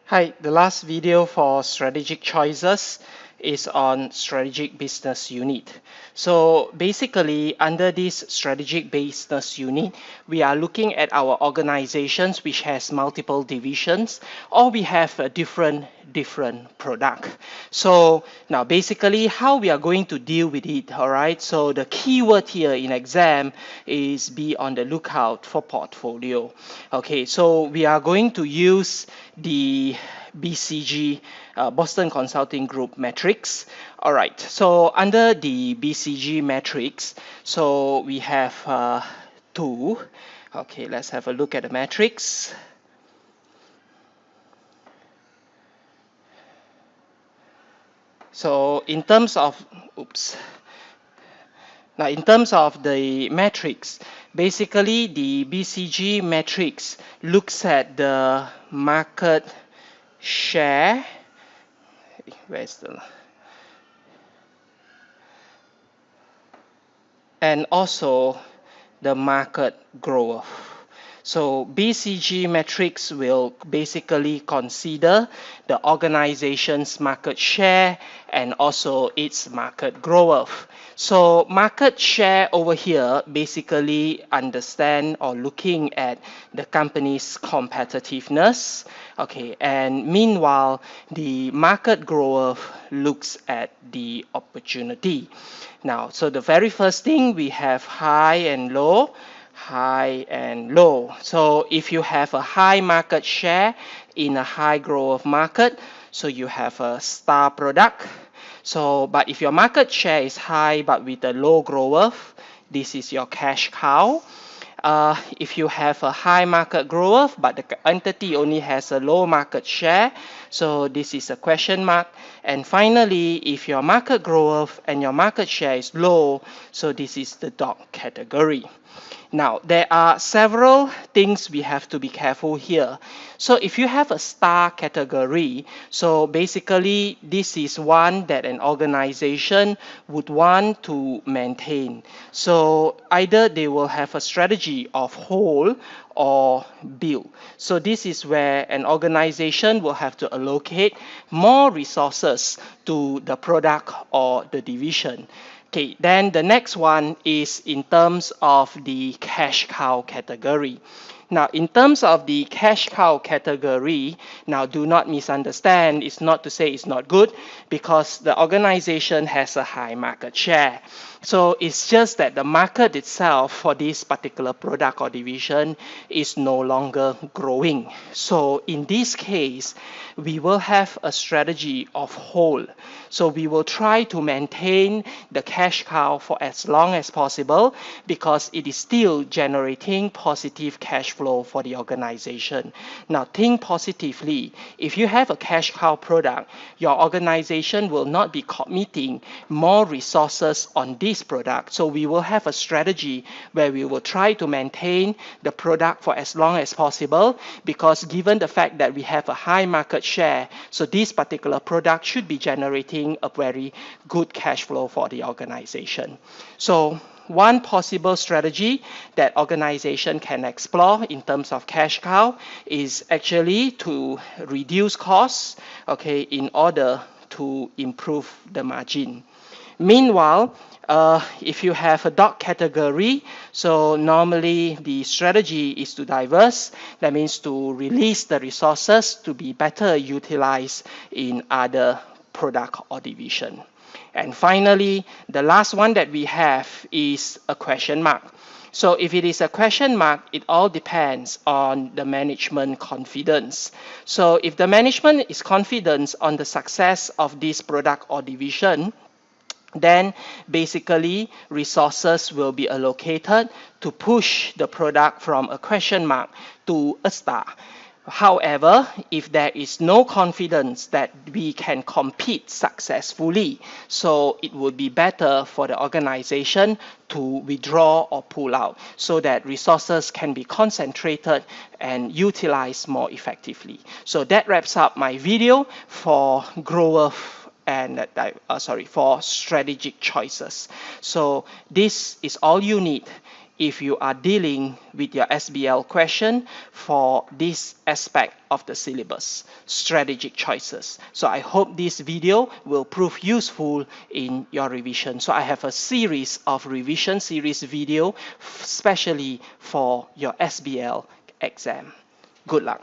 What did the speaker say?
Hi, the last video for strategic choices is on strategic business unit. So basically, under this strategic business unit, we are looking at our organizations which has multiple divisions, or we have a different product. So now basically how we are going to deal with it, all right? So the keyword here in exam is be on the lookout for portfolio. Okay, so we are going to use the BCG, Boston Consulting Group matrix. All right, so under the BCG matrix, so we have two. Okay, let's have a look at the matrix. So in terms of, now in terms of the matrix, basically the BCG matrix looks at the market share. Where's the, and also the market growth. So BCG metrics will basically consider the organization's market share and also its market growth. So market share over here basically understand or looking at the company's competitiveness. Okay, and meanwhile the market growth looks at the opportunity. Now, so the very first thing we have high and low. High and low. So if you have a high market share in a high growth market, so you have a star product. So, but if your market share is high but with a low growth, this is your cash cow. If you have a high market growth but the entity only has a low market share, so this is a question mark. And finally, if your market growth and your market share is low, so this is the dog category. Now, there are several things we have to be careful here. So if you have a star category, so basically this is one that an organization would want to maintain. So either they will have a strategy of hold or build. So this is where an organization will have to allocate more resources to the product or the division. Okay, then the next one is in terms of the cash cow category. Now, in terms of the cash cow category, now do not misunderstand, it's not to say it's not good because the organization has a high market share. So it's just that the market itself for this particular product or division is no longer growing. So in this case, we will have a strategy of hold. So we will try to maintain the cash cow for as long as possible because it is still generating positive cash flow for the organization. Now think positively. If you have a cash cow product, your organization will not be committing more resources on this product. So we will have a strategy where we will try to maintain the product for as long as possible because given the fact that we have a high market share, so this particular product should be generating a very good cash flow for the organization. So one possible strategy that organization can explore in terms of cash cow is actually to reduce costs, okay, in order to improve the margin. Meanwhile, if you have a dog category, so normally the strategy is to diverse. That means to release the resources to be better utilized in other product or division. And finally, the last one that we have is a question mark. So if it is a question mark, it all depends on the management confidence. So if the management is confident on the success of this product or division, then basically resources will be allocated to push the product from a question mark to a star. However, if there is no confidence that we can compete successfully, so it would be better for the organization to withdraw or pull out so that resources can be concentrated and utilized more effectively. So that wraps up my video for growth and for strategic choices. So this is all you need if you are dealing with your SBL question for this aspect of the syllabus, strategic choices. So I hope this video will prove useful in your revision. So I have a series of revision series video, especially for your SBL exam. Good luck.